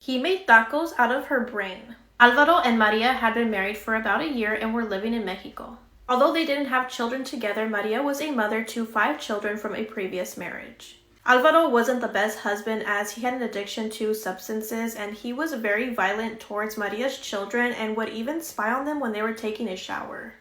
He made tacos out of her brain. Alvaro and Maria had been married for about a year and were living in Mexico. Although they didn't have children together, Maria was a mother to 5 children from a previous marriage. Alvaro wasn't the best husband as he had an addiction to substances and he was very violent towards Maria's children and would even spy on them when they were taking a shower.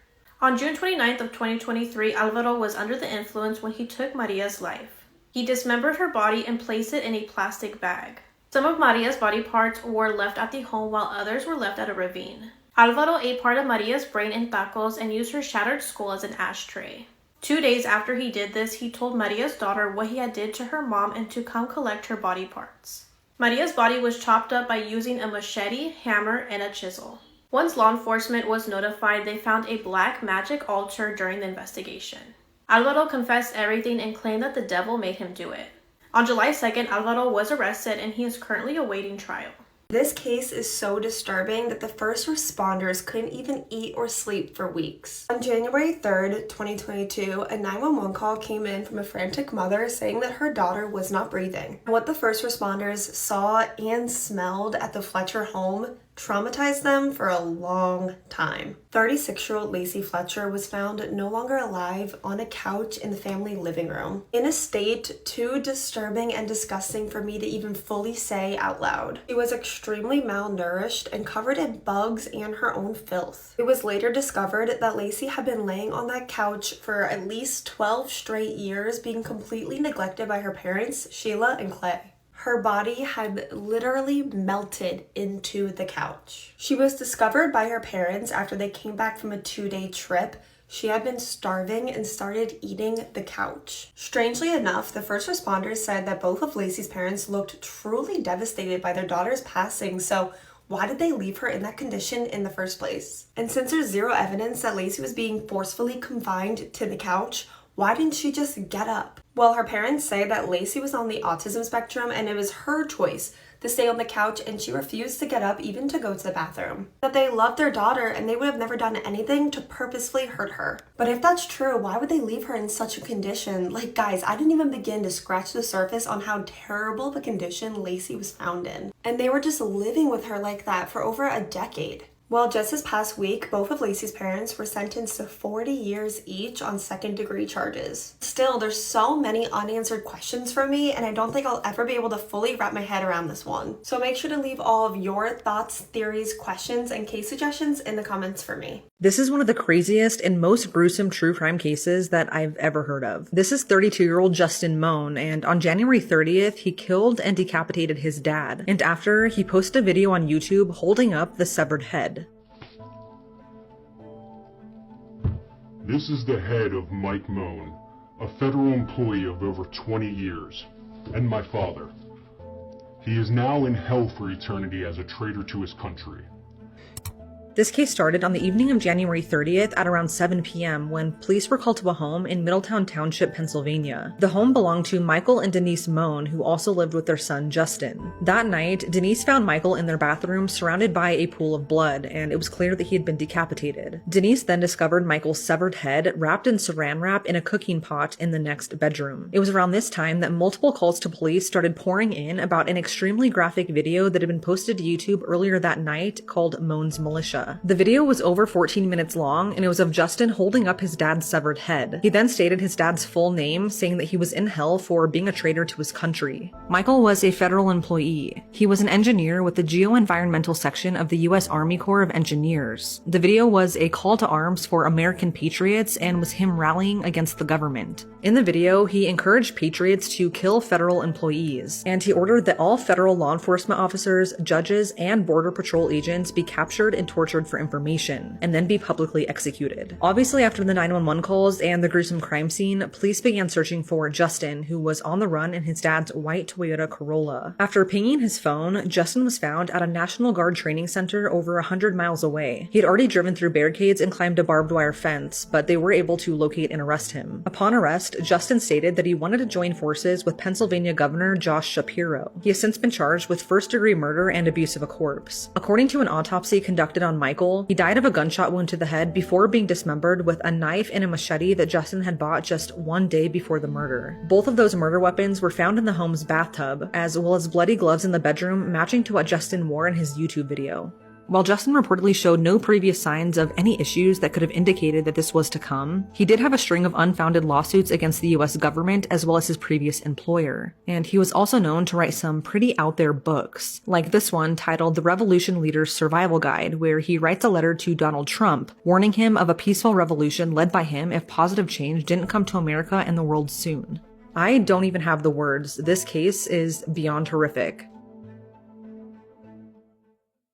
On June 29th of 2023, Alvaro was under the influence when he took Maria's life. He dismembered her body and placed it in a plastic bag. Some of Maria's body parts were left at the home while others were left at a ravine. Alvaro ate part of Maria's brain in tacos and used her shattered skull as an ashtray. 2 days after he did this, he told Maria's daughter what he had did to her mom and to come collect her body parts. Maria's body was chopped up by using a machete, hammer, and a chisel. Once law enforcement was notified, they found a black magic altar during the investigation. Alvaro confessed everything and claimed that the devil made him do it. On July 2nd, Alvaro was arrested and he is currently awaiting trial. This case is so disturbing that the first responders couldn't even eat or sleep for weeks. On January 3rd, 2022, a 911 call came in from a frantic mother saying that her daughter was not breathing. What the first responders saw and smelled at the Fletcher home traumatized them for a long time. 36-year-old Lacey Fletcher was found no longer alive on a couch in the family living room, in a state too disturbing and disgusting for me to even fully say out loud. She was extremely malnourished and covered in bugs and her own filth. It was later discovered that Lacey had been laying on that couch for at least 12 straight years, being completely neglected by her parents, Sheila and Clay. Her body had literally melted into the couch. She was discovered by her parents after they came back from a 2-day trip. She had been starving and started eating the couch. Strangely enough, the first responders said that both of Lacey's parents looked truly devastated by their daughter's passing, so why did they leave her in that condition in the first place? And since there's zero evidence that Lacey was being forcefully confined to the couch, why didn't she just get up? Well, her parents say that Lacey was on the autism spectrum and it was her choice to stay on the couch and she refused to get up even to go to the bathroom. That they loved their daughter and they would have never done anything to purposefully hurt her. But if that's true, why would they leave her in such a condition? Like, guys, I didn't even begin to scratch the surface on how terrible of a condition Lacey was found in. And they were just living with her like that for over a decade. Well, just this past week, both of Lacey's parents were sentenced to 40 years each on second-degree charges. Still, there's so many unanswered questions for me, and I don't think I'll ever be able to fully wrap my head around this one. So make sure to leave all of your thoughts, theories, questions, and case suggestions in the comments for me. This is one of the craziest and most gruesome true crime cases that I've ever heard of. This is 32-year-old Justin Moan, and on January 30th, he killed and decapitated his dad. And after, he posted a video on YouTube holding up the severed head. This is the head of Mike Moan, a federal employee of over 20 years, and my father. He is now in hell for eternity as a traitor to his country. This case started on the evening of January 30th at around 7 p.m. when police were called to a home in Middletown Township, Pennsylvania. The home belonged to Michael and Denise Moan, who also lived with their son, Justin. That night, Denise found Michael in their bathroom surrounded by a pool of blood, and it was clear that he had been decapitated. Denise then discovered Michael's severed head wrapped in saran wrap in a cooking pot in the next bedroom. It was around this time that multiple calls to police started pouring in about an extremely graphic video that had been posted to YouTube earlier that night called Moan's Militia. The video was over 14 minutes long, and it was of Justin holding up his dad's severed head. He then stated his dad's full name, saying that he was in hell for being a traitor to his country. Michael was a federal employee. He was an engineer with the Geo-Environmental Section of the U.S. Army Corps of Engineers. The video was a call to arms for American patriots and was him rallying against the government. In the video, he encouraged patriots to kill federal employees, and he ordered that all federal law enforcement officers, judges, and Border Patrol agents be captured and tortured for information, and then be publicly executed. Obviously, after the 911 calls and the gruesome crime scene, police began searching for Justin, who was on the run in his dad's white Toyota Corolla. After pinging his phone, Justin was found at a National Guard training center over 100 miles away. He had already driven through barricades and climbed a barbed wire fence, but they were able to locate and arrest him. Upon arrest, Justin stated that he wanted to join forces with Pennsylvania Governor Josh Shapiro. He has since been charged with first-degree murder and abuse of a corpse. According to an autopsy conducted on Michael, he died of a gunshot wound to the head before being dismembered with a knife and a machete that Justin had bought just one day before the murder. Both of those murder weapons were found in the home's bathtub, as well as bloody gloves in the bedroom matching to what Justin wore in his YouTube video. While Justin reportedly showed no previous signs of any issues that could have indicated that this was to come, he did have a string of unfounded lawsuits against the US government as well as his previous employer. And he was also known to write some pretty out there books, like this one titled The Revolution Leader's Survival Guide, where he writes a letter to Donald Trump, warning him of a peaceful revolution led by him if positive change didn't come to America and the world soon. I don't even have the words. This case is beyond horrific.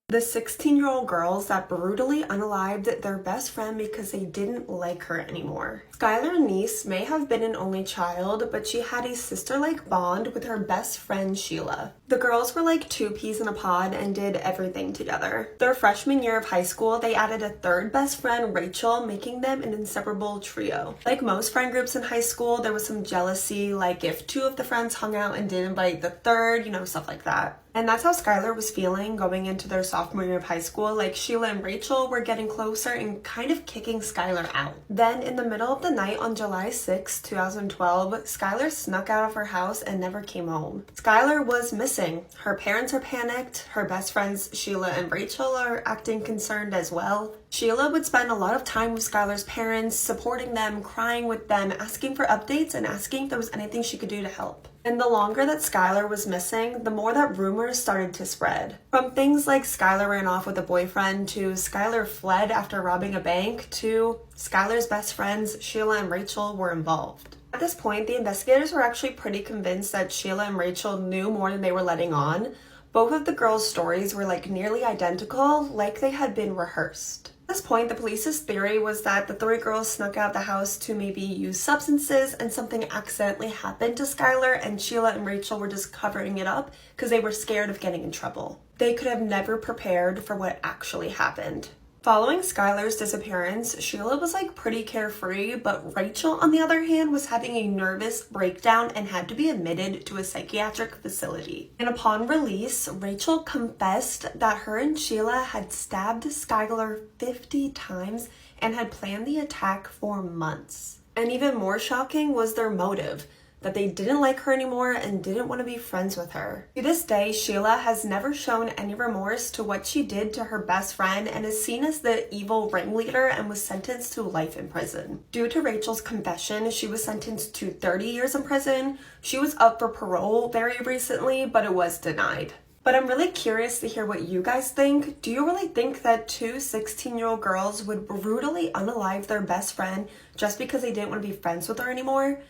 The 16-year-old girls that brutally unalived their best friend because they didn't like her anymore. Skylar Neese may have been an only child, but she had a sister-like bond with her best friend Sheila. The girls were like two peas in a pod and did everything together. Their freshman year of high school, they added a third best friend, Rachel, making them an inseparable trio. Like most friend groups in high school, there was some jealousy, like if two of the friends hung out and didn't invite the third, stuff like that. And that's how Skylar was feeling going into their sophomore year of high school. Like Sheila and Rachel were getting closer and kind of kicking Skylar out. Then in the middle of the night on July 6, 2012, Skylar snuck out of her house and never came home. Skylar was missing. Her parents are panicked. Her best friends Sheila and Rachel are acting concerned as well. Sheila would spend a lot of time with Skylar's parents, supporting them, crying with them, asking for updates, and asking if there was anything she could do to help. And the longer that Skylar was missing, the more that rumors started to spread. From things like Skylar ran off with a boyfriend, to Skylar fled after robbing a bank, to Skylar's best friends Sheila and Rachel were involved. At this point, the investigators were actually pretty convinced that Sheila and Rachel knew more than they were letting on. Both of the girls' stories were nearly identical, like they had been rehearsed. At this point, the police's theory was that the three girls snuck out of the house to maybe use substances and something accidentally happened to Skylar, and Sheila and Rachel were just covering it up because they were scared of getting in trouble. They could have never prepared for what actually happened. Following Skylar's disappearance, Sheila was pretty carefree, but Rachel, on the other hand, was having a nervous breakdown and had to be admitted to a psychiatric facility. And upon release, Rachel confessed that her and Sheila had stabbed Skylar 50 times and had planned the attack for months. And even more shocking was their motive, that they didn't like her anymore and didn't want to be friends with her. To this day, Sheila has never shown any remorse to what she did to her best friend and is seen as the evil ringleader and was sentenced to life in prison. Due to Rachel's confession, she was sentenced to 30 years in prison. She was up for parole very recently, but it was denied. But I'm really curious to hear what you guys think. Do you really think that two 16-year-old girls would brutally unalive their best friend just because they didn't want to be friends with her anymore?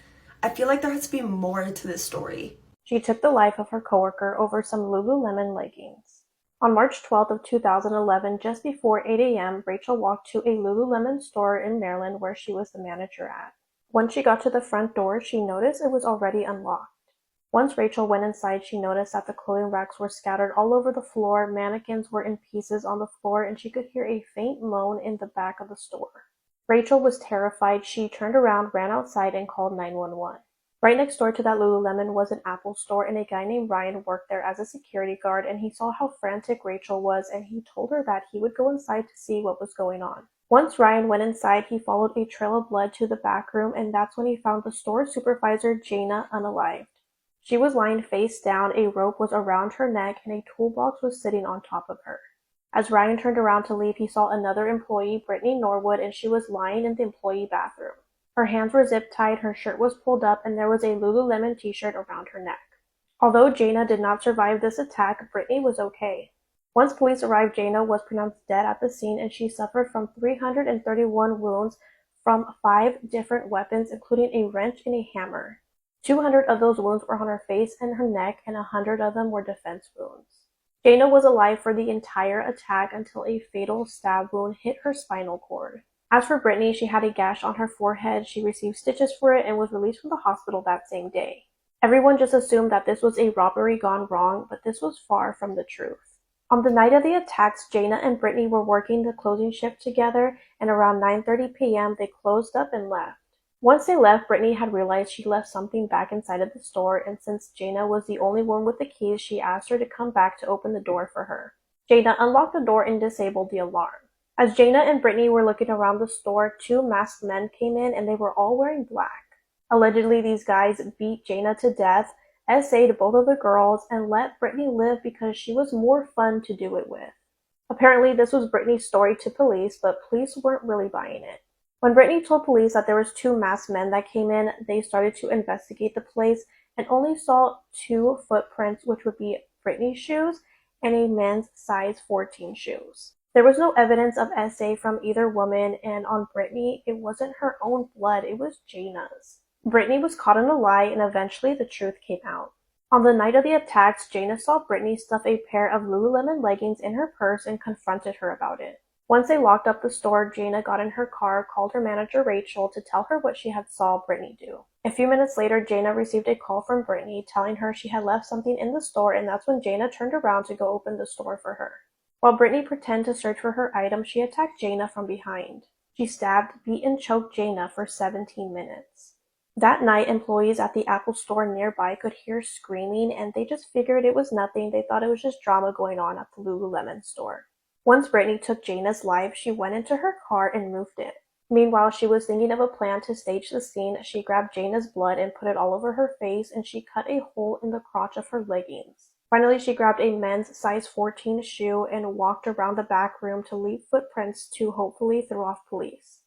I feel like there has to be more to this story. She took the life of her coworker over some Lululemon leggings. On March 12th of 2011, just before 8 a.m., Rachel walked to a Lululemon store in Maryland where she was the manager at. When she got to the front door, she noticed it was already unlocked. Once Rachel went inside, she noticed that the clothing racks were scattered all over the floor, mannequins were in pieces on the floor, and she could hear a faint moan in the back of the store. Rachel was terrified. She turned around, ran outside, and called 911. Right next door to that Lululemon was an Apple store, and a guy named Ryan worked there as a security guard, and he saw how frantic Rachel was, and he told her that he would go inside to see what was going on. Once Ryan went inside, he followed a trail of blood to the back room, and that's when he found the store supervisor, Jana, unalived. She was lying face down, a rope was around her neck, and a toolbox was sitting on top of her. As Ryan turned around to leave, he saw another employee, Brittany Norwood, and she was lying in the employee bathroom. Her hands were zip-tied, her shirt was pulled up, and there was a Lululemon t-shirt around her neck. Although Jana did not survive this attack, Brittany was okay. Once police arrived, Jana was pronounced dead at the scene, and she suffered from 331 wounds from 5 different weapons, including a wrench and a hammer. 200 of those wounds were on her face and her neck, and 100 of them were defense wounds. Jana was alive for the entire attack until a fatal stab wound hit her spinal cord. As for Brittany, she had a gash on her forehead. She received stitches for it and was released from the hospital that same day. Everyone just assumed that this was a robbery gone wrong, but this was far from the truth. On the night of the attacks, Jana and Brittany were working the closing shift together, and around 9:30 p.m. they closed up and left. Once they left, Brittany had realized she left something back inside of the store, and since Jana was the only one with the keys, she asked her to come back to open the door for her. Jana unlocked the door and disabled the alarm. As Jana and Brittany were looking around the store, two masked men came in and they were all wearing black. Allegedly, these guys beat Jana to death, essayed both of the girls, and let Brittany live because she was more fun to do it with. Apparently, this was Brittany's story to police, but police weren't really buying it. When Brittany told police that there was two masked men that came in, they started to investigate the place and only saw two footprints, which would be Brittany's shoes and a men's size 14 shoes. There was no evidence of SA from either woman, and on Brittany, it wasn't her own blood, it was Jana's. Brittany was caught in a lie, and eventually the truth came out. On the night of the attacks, Jana saw Brittany stuff a pair of Lululemon leggings in her purse and confronted her about it. Once they locked up the store, Jana got in her car, called her manager Rachel to tell her what she had saw Brittany do. A few minutes later, Jana received a call from Brittany telling her she had left something in the store, and that's when Jana turned around to go open the store for her. While Brittany pretended to search for her item, she attacked Jana from behind. She stabbed, beat, and choked Jana for 17 minutes. That night, employees at the Apple store nearby could hear screaming, and they just figured it was nothing. They thought it was just drama going on at the Lululemon store. Once Brittany took Jana's life, she went into her car and moved it. Meanwhile, she was thinking of a plan to stage the scene. She grabbed Jana's blood and put it all over her face, and she cut a hole in the crotch of her leggings. Finally, she grabbed a men's size 14 shoe and walked around the back room to leave footprints to hopefully throw off police.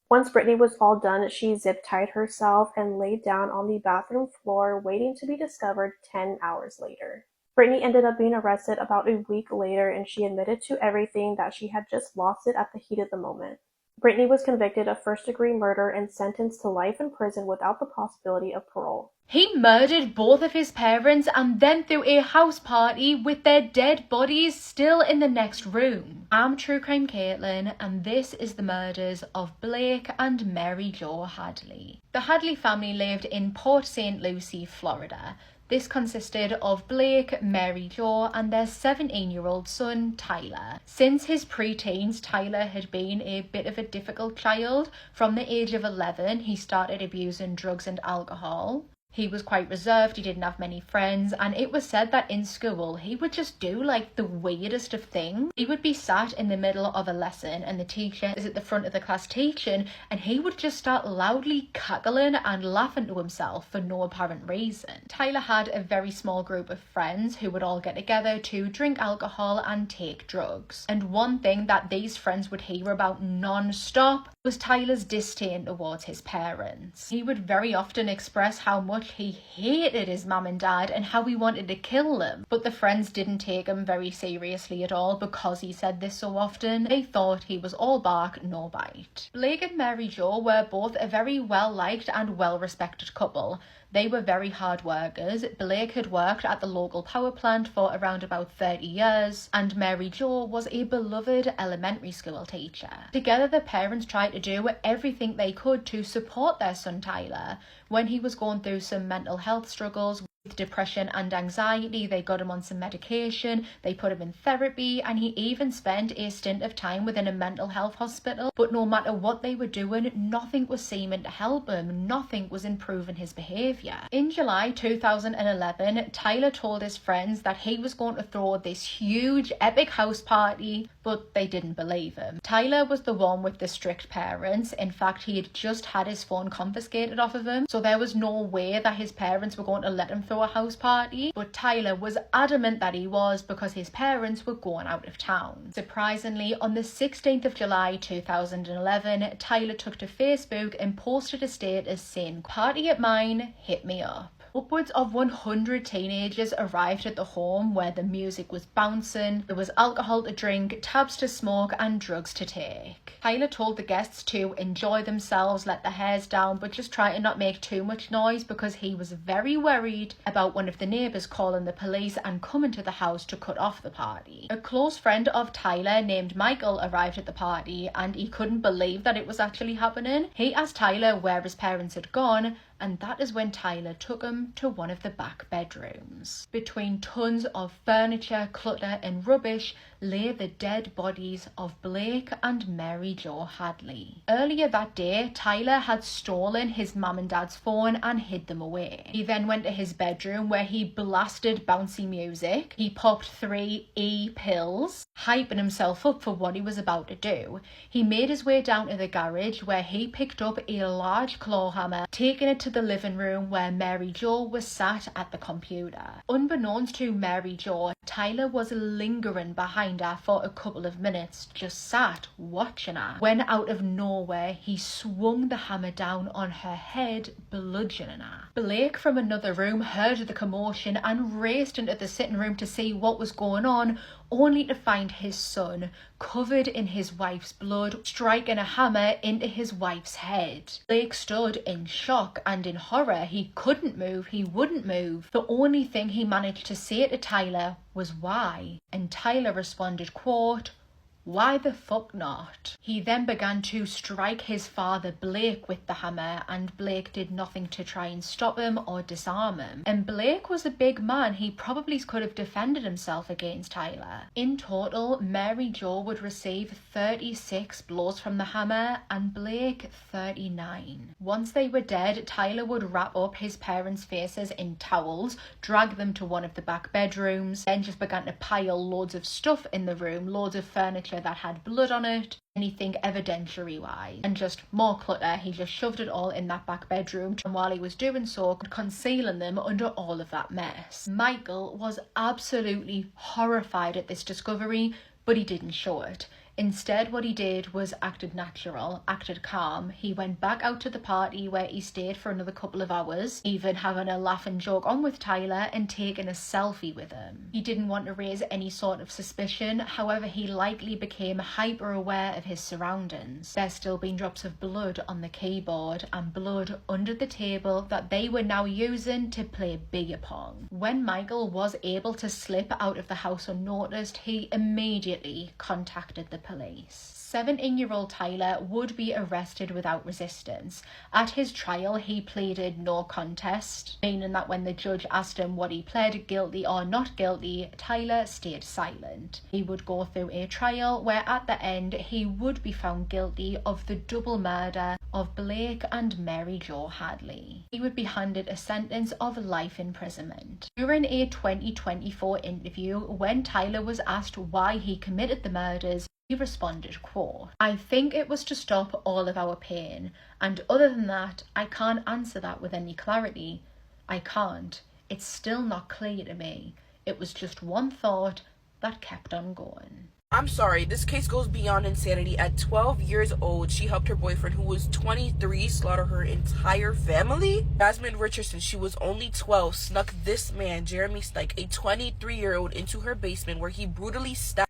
Once Brittany was all done, she zip-tied herself and laid down on the bathroom floor, waiting to be discovered 10 hours later. Brittany ended up being arrested about a week later, and she admitted to everything that she had just lost it at the heat of the moment. Brittany was convicted of first-degree murder and sentenced to life in prison without the possibility of parole. He murdered both of his parents and then threw a house party with their dead bodies still in the next room. I'm True Crime Caitlin, and this is the murders of Blake and Mary Jo Hadley. The Hadley family lived in Port St. Lucie, Florida. This consisted of Blake, Mary Jo, and their 17-year-old son, Tyler. Since his pre-teens, Tyler had been a bit of a difficult child. From the age of 11, he started abusing drugs and alcohol. He was quite reserved, he didn't have many friends, and it was said that in school he would just do like the weirdest of things. He would be sat in the middle of a lesson and the teacher is at the front of the class teaching, and he would just start loudly cackling and laughing to himself for no apparent reason. Tyler had a very small group of friends who would all get together to drink alcohol and take drugs. And one thing that these friends would hear about non-stop was Tyler's disdain towards his parents. He would very often express how much he hated his mum and dad and how he wanted to kill them, but the friends didn't take him very seriously at all because he said this so often. They thought he was all bark, no bite. Blake and Mary Jo were both a very well-liked and well-respected couple. They were very hard workers. Blake had worked at the local power plant for around about 30 years, and Mary Jo was a beloved elementary school teacher. Together, the parents tried to do everything they could to support their son Tyler. When he was going through some mental health struggles, with depression and anxiety, they got him on some medication, they put him in therapy, and he even spent a stint of time within a mental health hospital. But no matter what they were doing, nothing was seeming to help him, nothing was improving his behaviour. In July 2011, Tyler told his friends that he was going to throw this huge epic house party, but they didn't believe him. Tyler was the one with the strict parents. In fact, he had just had his phone confiscated off of him, so there was no way that his parents were going to let him throw a house party, but Tyler was adamant that he was because his parents were going out of town. Surprisingly, on the 16th of July 2011, Tyler took to Facebook and posted a status saying, "Party at mine, hit me up." Upwards of 100 teenagers arrived at the home where the music was bouncing, there was alcohol to drink, tabs to smoke, and drugs to take. Tyler told the guests to enjoy themselves, let their hairs down, but just try to not make too much noise because he was very worried about one of the neighbours calling the police and coming to the house to cut off the party. A close friend of Tyler named Michael arrived at the party and he couldn't believe that it was actually happening. He asked Tyler where his parents had gone, and that is when Tyler took him to one of the back bedrooms. Between tons of furniture, clutter and rubbish lay the dead bodies of Blake and Mary Jo Hadley. Earlier that day, Tyler had stolen his mum and dad's phone and hid them away. He then went to his bedroom where he blasted bouncy music. He popped 3 pills, hyping himself up for what he was about to do. He made his way down to the garage where he picked up a large claw hammer, taking it to the living room where Mary Jo was sat at the computer. Unbeknownst to Mary Jo, Tyler was lingering behind her for a couple of minutes, just sat watching her, when out of nowhere he swung the hammer down on her head, bludgeoning her. Blake from another room heard the commotion and raced into the sitting room to see what was going on, only to find his son covered in his wife's blood, striking a hammer into his wife's head. Blake stood in shock and in horror. He couldn't move, he wouldn't move. The only thing he managed to say to Tyler was why, and Tyler responded, quote, "Why the fuck not?" He then began to strike his father Blake with the hammer, and Blake did nothing to try and stop him or disarm him. And Blake was a big man, he probably could have defended himself against Tyler. In total, Mary Jo would receive 36 blows from the hammer and Blake 39. Once they were dead, Tyler would wrap up his parents' faces in towels, drag them to one of the back bedrooms, then just began to pile loads of stuff in the room, loads of furniture that had blood on it, anything evidentiary wise, and just more clutter. He just shoved it all in that back bedroom, and while he was doing so, concealing them under all of that mess. Michael was absolutely horrified at this discovery, but he didn't show it. Instead, what he did was acted natural, acted calm. He went back out to the party where he stayed for another couple of hours, even having a laugh and joke on with Tyler and taking a selfie with him. He didn't want to raise any sort of suspicion, however he likely became hyper aware of his surroundings. There's still been drops of blood on the keyboard and blood under the table that they were now using to play beer pong. When Michael was able to slip out of the house unnoticed, he immediately contacted the police. 17-year-old Tyler would be arrested without resistance. At his trial, he pleaded no contest, meaning that when the judge asked him what he pled, guilty or not guilty, Tyler stayed silent. He would go through a trial where at the end he would be found guilty of the double murder of Blake and Mary Jo Hadley. He would be handed a sentence of life imprisonment. During a 2024 interview, when Tyler was asked why he committed the murders, he responded, quote, "I think it was to stop all of our pain, and other than that, I can't answer that with any clarity. I can't. It's still not clear to me. It was just one thought that kept on going." I'm sorry, this case goes beyond insanity. At 12 years old, she helped her boyfriend, who was 23, slaughter her entire family. Jasmine Richardson, she was only 12, snuck this man, Jeremy Stike, a 23-year-old, into her basement where he brutally stabbed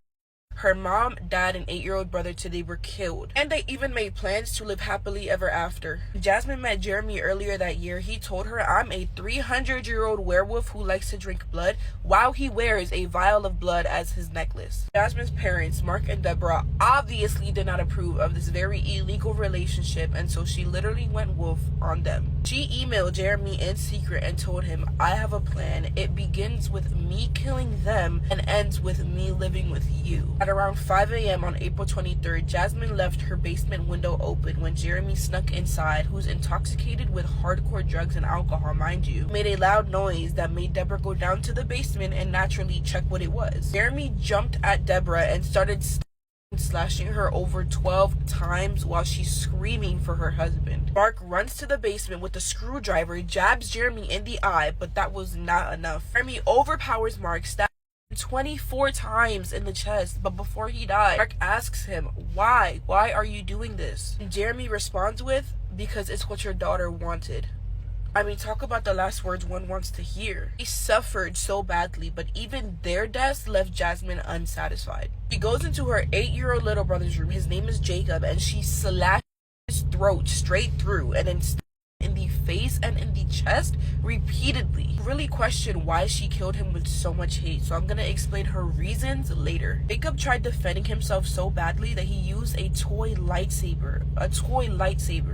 her mom, dad, and 8-year-old brother till they were killed. And they even made plans to live happily ever after. Jasmine met Jeremy earlier that year. He told her, "I'm a 300-year-old werewolf who likes to drink blood," while he wears a vial of blood as his necklace. Jasmine's parents, Mark and Deborah, obviously did not approve of this very illegal relationship, and so she literally went wolf on them. She emailed Jeremy in secret and told him, "I have a plan. It begins with me killing them and ends with me living with you." At around 5 a.m. on April 23rd, Jasmine left her basement window open when Jeremy snuck inside, who's intoxicated with hardcore drugs and alcohol, mind you, made a loud noise that made Deborah go down to the basement and naturally check what it was. Jeremy jumped at Deborah and started slashing her over 12 times while she's screaming for her husband. Mark runs to the basement with a screwdriver, jabs Jeremy in the eye, but that was not enough. Jeremy overpowers Mark, stabs 24 times in the chest, but before he died, Mark asks him, why are you doing this? And Jeremy responds with, "Because it's what your daughter wanted." I mean, talk about the last words one wants to hear. He suffered so badly, but even their deaths left Jasmine unsatisfied. She goes into her 8-year-old little brother's room, his name is Jacob, and she slashed his throat straight through and then in the face. face and in the chest repeatedly. I really question why she killed him with so much hate, so I'm gonna explain her reasons later. Jacob tried defending himself so badly that he used a toy lightsaber.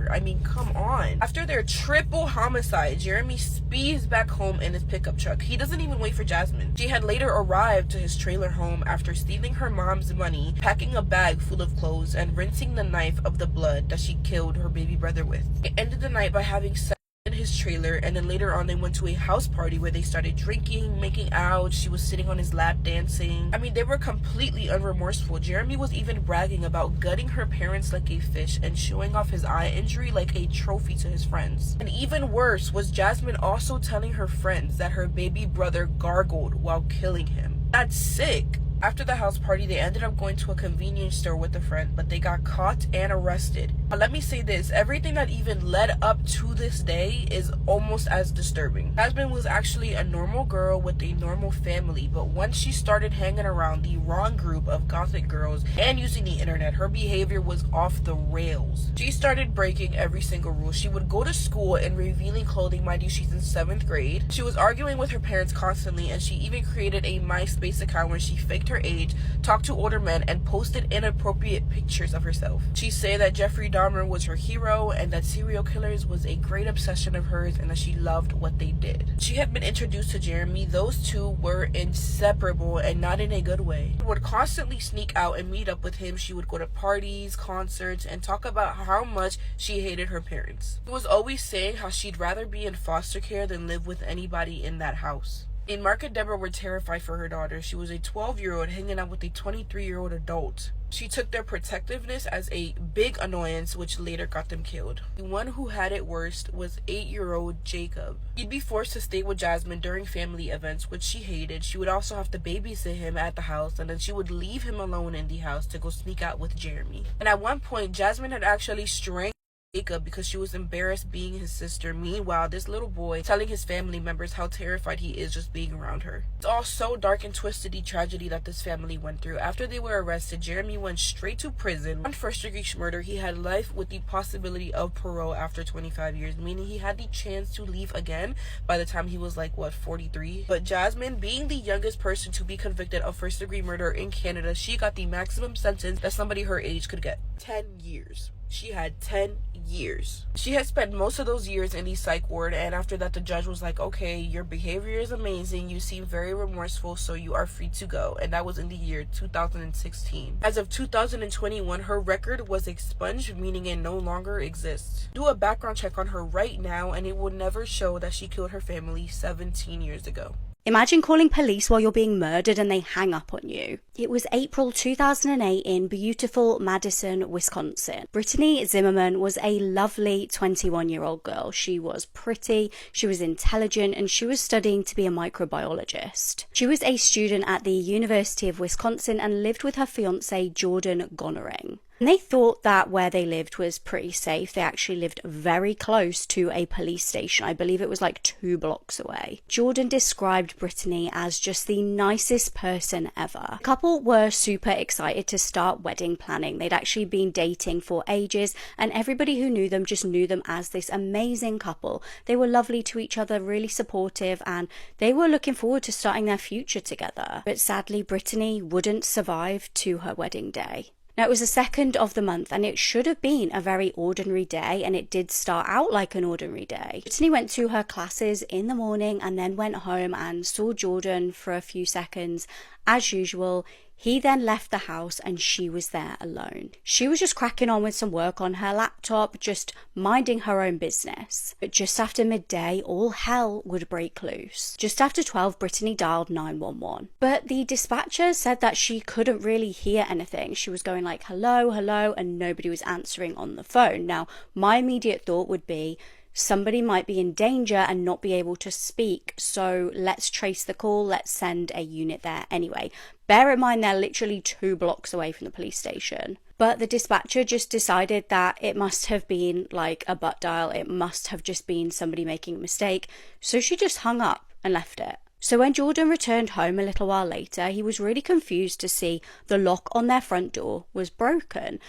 I mean, come on. After their triple homicide, Jeremy speeds back home in his pickup truck. He doesn't even wait for Jasmine. She had later arrived to his trailer home after stealing her mom's money, packing a bag full of clothes, and rinsing the knife of the blood that she killed her baby brother with. They ended the night by having sex in his trailer, and then later on they went to a house party where they started drinking, making out. She was sitting on his lap dancing. I mean, they were completely unremorseful. Jeremy was even bragging about gutting her parents like a fish and showing off his eye injury like a trophy to his friends. And even worse was Jasmine also telling her friends that her baby brother gargled while killing him. That's sick. After the house party, they ended up going to a convenience store with a friend, but they got caught and arrested. But let me say this, everything that even led up to this day is almost as disturbing. Jasmine was actually a normal girl with a normal family, but once she started hanging around the wrong group of gothic girls and using the internet, her behavior was off the rails. She started breaking every single rule. She would go to school in revealing clothing. Mind you, she's in 7th grade. She was arguing with her parents constantly, and she even created a MySpace account where she faked her age, talked to older men, and posted inappropriate pictures of herself. She said that Jeffrey Dahmer was her hero and that serial killers was a great obsession of hers and that she loved what they did. She had been introduced to Jeremy. Those two were inseparable, and not in a good way. She would constantly sneak out and meet up with him. She would go to parties, concerts, and talk about how much she hated her parents. She was always saying how she'd rather be in foster care than live with anybody in that house. And Mark and Deborah were terrified for her daughter. She was a 12-year-old hanging out with a 23-year-old adult. She took their protectiveness as a big annoyance, which later got them killed. The one who had it worst was 8-year-old Jacob. He'd be forced to stay with Jasmine during family events, which she hated. She would also have to babysit him at the house, and then she would leave him alone in the house to go sneak out with Jeremy. And at one point, Jasmine had actually strangled Jacob because she was embarrassed being his sister. Meanwhile, this little boy telling his family members how terrified he is just being around her. It's all so dark and twisted, the tragedy that this family went through. After they were arrested, Jeremy went straight to prison. On first-degree murder, he had life with the possibility of parole after 25 years, meaning he had the chance to leave again by the time he was 43. But Jasmine, being the youngest person to be convicted of first-degree murder in Canada, she got the maximum sentence that somebody her age could get. 10 years. She had 10 years. She had spent most of those years in the psych ward, and after that the judge was like, okay, your behavior is amazing, you seem very remorseful, so you are free to go. And that was in the year 2016. As of 2021, her record was expunged, meaning it no longer exists. Do a background check on her right now and it will never show that she killed her family 17 years ago. Imagine calling police while you're being murdered and they hang up on you. It was April 2008 in beautiful Madison, Wisconsin. Brittany Zimmerman was a lovely 21-year-old girl. She was pretty, she was intelligent, and she was studying to be a microbiologist. She was a student at the University of Wisconsin and lived with her fiance, Jordan Gonnering. And they thought that where they lived was pretty safe. They actually lived very close to a police station. I believe it was 2 blocks away. Jordan described Brittany as just the nicest person ever. The couple were super excited to start wedding planning. They'd actually been dating for ages, and everybody who knew them just knew them as this amazing couple. They were lovely to each other, really supportive, and they were looking forward to starting their future together. But sadly, Brittany wouldn't survive to her wedding day. Now, it was the 2nd of the month, and it should have been a very ordinary day, and it did start out like an ordinary day. Brittany went to her classes in the morning and then went home and saw Jordan for a few seconds. As usual, he then left the house and she was there alone. She was just cracking on with some work on her laptop, just minding her own business. But just after midday, all hell would break loose. Just after 12, Brittany dialed 911. But the dispatcher said that she couldn't really hear anything. She was going hello, hello, and nobody was answering on the phone. Now, my immediate thought would be, somebody might be in danger and not be able to speak, so let's trace the call, let's send a unit there anyway. Bear in mind they're literally 2 blocks away from the police station. But the dispatcher just decided that it must have been a butt dial, it must have just been somebody making a mistake, so she just hung up and left it. So when Jordan returned home a little while later, he was really confused to see the lock on their front door was broken.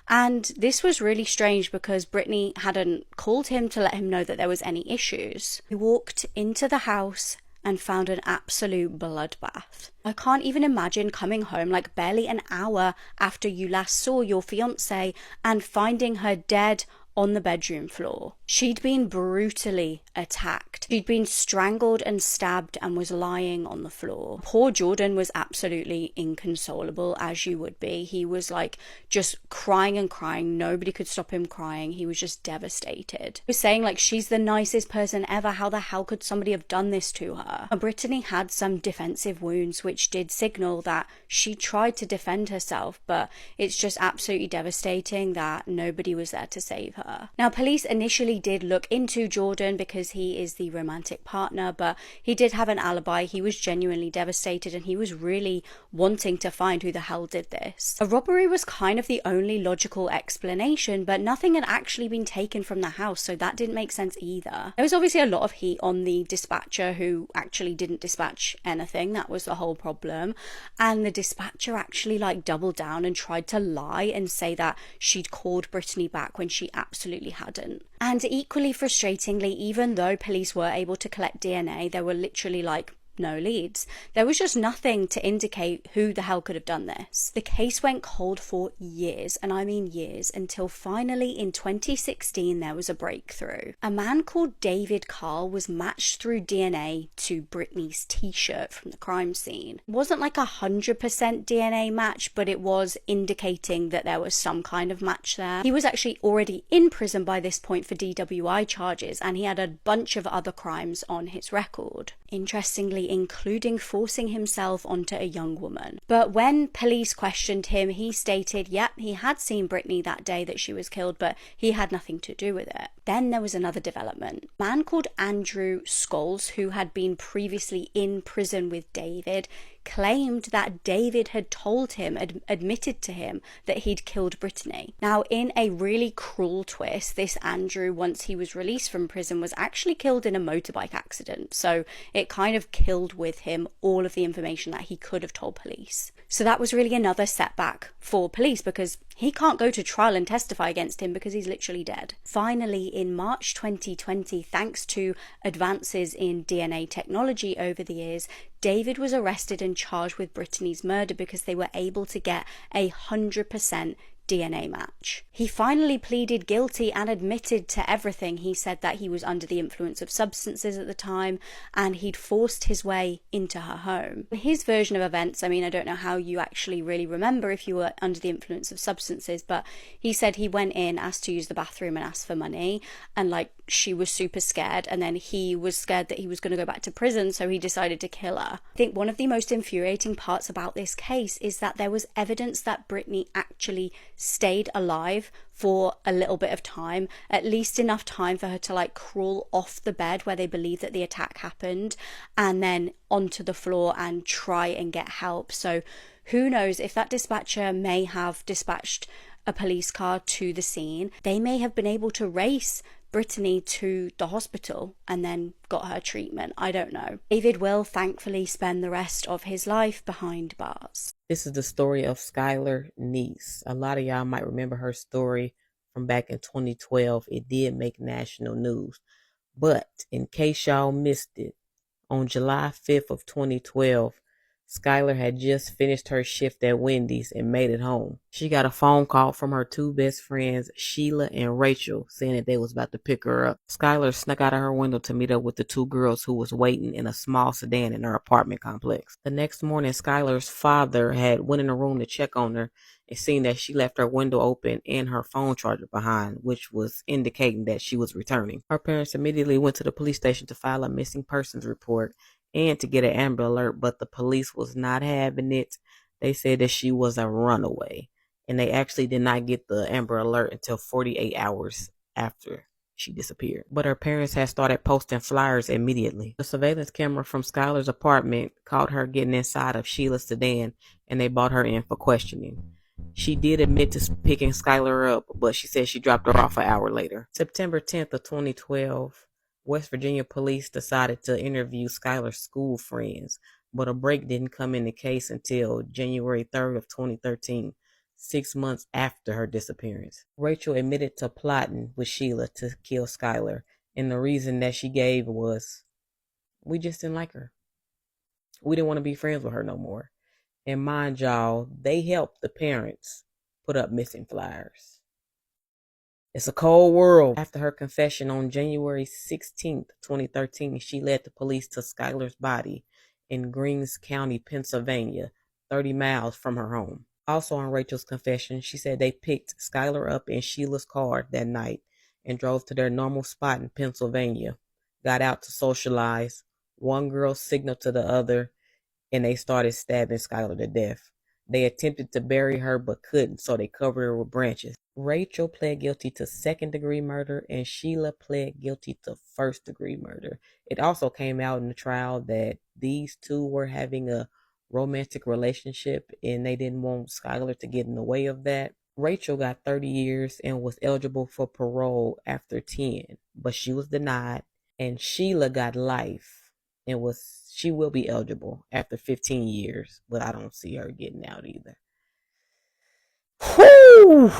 And this was really strange because Brittany hadn't called him to let him know that there was any issues. He walked into the house and found an absolute bloodbath. I can't even imagine coming home like barely an hour after you last saw your fiancée and finding her dead on the bedroom floor. She'd been brutally attacked. She'd been strangled and stabbed and was lying on the floor. Poor Jordan was absolutely inconsolable, as you would be. He was like just crying and crying. Nobody could stop him crying. He was just devastated. He was saying like, she's the nicest person ever. How the hell could somebody have done this to her? Brittany had some defensive wounds, which did signal that she tried to defend herself, but it's just absolutely devastating that nobody was there to save her. Now, police initially did look into Jordan because he is the romantic partner, but he did have an alibi. He was genuinely devastated and he was really wanting to find who the hell did this. A robbery was kind of the only logical explanation, but nothing had actually been taken from the house, so that didn't make sense either. There was obviously a lot of heat on the dispatcher who actually didn't dispatch anything. That was the whole problem. And the dispatcher actually like doubled down and tried to lie and say that she'd called Brittany back when she absolutely hadn't. And equally frustratingly, even though police were able to collect DNA, there were literally like no leads. There was just nothing to indicate who the hell could have done this. The case went cold for years, and I mean years, until finally in 2016 there was a breakthrough. A man called David Carl was matched through DNA to Brittany's t-shirt from the crime scene. It wasn't like 100% DNA match, but it was indicating that there was some kind of match there. He was actually already in prison by this point for DWI charges, and he had a bunch of other crimes on his record. Interestingly, including forcing himself onto a young woman. But when police questioned him, he stated, yep, he had seen Brittany that day that she was killed, but he had nothing to do with it. Then there was another development. A man called Andrew Scholes, who had been previously in prison with David, claimed that David had told him, admitted to him, that he'd killed Brittany. Now, in a really cruel twist, this Andrew, once he was released from prison, was actually killed in a motorbike accident. So it kind of killed with him all of the information that he could have told police. So that was really another setback for police because he can't go to trial and testify against him because he's literally dead. Finally, in March 2020, thanks to advances in DNA technology over the years, David was arrested and charged with Brittany's murder because they were able to get 100% DNA match. He finally pleaded guilty and admitted to everything. He said that he was under the influence of substances at the time and he'd forced his way into her home. His version of events, I mean, I don't know how you actually really remember if you were under the influence of substances, but he said he went in, asked to use the bathroom and asked for money, and like she was super scared, and then he was scared that he was going to go back to prison, so he decided to kill her. I think one of the most infuriating parts about this case is that there was evidence that Brittany actually stayed alive for a little bit of time, at least enough time for her to like crawl off the bed where they believe that the attack happened and then onto the floor and try and get help. So who knows if that dispatcher may have dispatched a police car to the scene, they may have been able to race Brittany to the hospital and then got her treatment. I don't know. David will thankfully spend the rest of his life behind bars. This is the story of Skylar Neese. A lot of y'all might remember her story from back in 2012. It did make national news. But in case y'all missed it, on July 5th of 2012, Skylar had just finished her shift at Wendy's and made it home. She got a phone call from her two best friends, Sheila and Rachel, saying that they was about to pick her up. Skylar snuck out of her window to meet up with the two girls who was waiting in a small sedan in her apartment complex. The next morning, Skylar's father had went in the room to check on her and seen that she left her window open and her phone charger behind, which was indicating that she was returning. Her parents immediately went to the police station to file a missing persons report and to get an Amber Alert, but the police was not having it. They said that she was a runaway, and they actually did not get the Amber Alert until 48 hours after she disappeared. But her parents had started posting flyers immediately. The surveillance camera from Skylar's apartment caught her getting inside of Sheila's sedan, and they brought her in for questioning. She did admit to picking Skylar up, but she said she dropped her off an hour later. September 10th of 2012, West Virginia police decided to interview Skylar's school friends, but a break didn't come in the case until January 3rd of 2013, 6 months after her disappearance. Rachel admitted to plotting with Sheila to kill Skylar, and the reason that she gave was, we just didn't like her. We didn't want to be friends with her no more. And mind y'all, they helped the parents put up missing flyers. It's a cold world. After her confession on January 16th, 2013, she led the police to Skylar's body in Greens County, Pennsylvania, 30 miles from her home. Also on Rachel's confession, she said they picked Skylar up in Sheila's car that night and drove to their normal spot in Pennsylvania, got out to socialize. One girl signaled to the other, and they started stabbing Skylar to death. They attempted to bury her but couldn't, so they covered her with branches. Rachel pled guilty to second-degree murder, and Sheila pled guilty to first-degree murder. It also came out in the trial that these two were having a romantic relationship, and they didn't want Skylar to get in the way of that. Rachel got 30 years and was eligible for parole after 10, but she was denied, and Sheila got life and she will be eligible after 15 years, but I don't see her getting out either. Whew!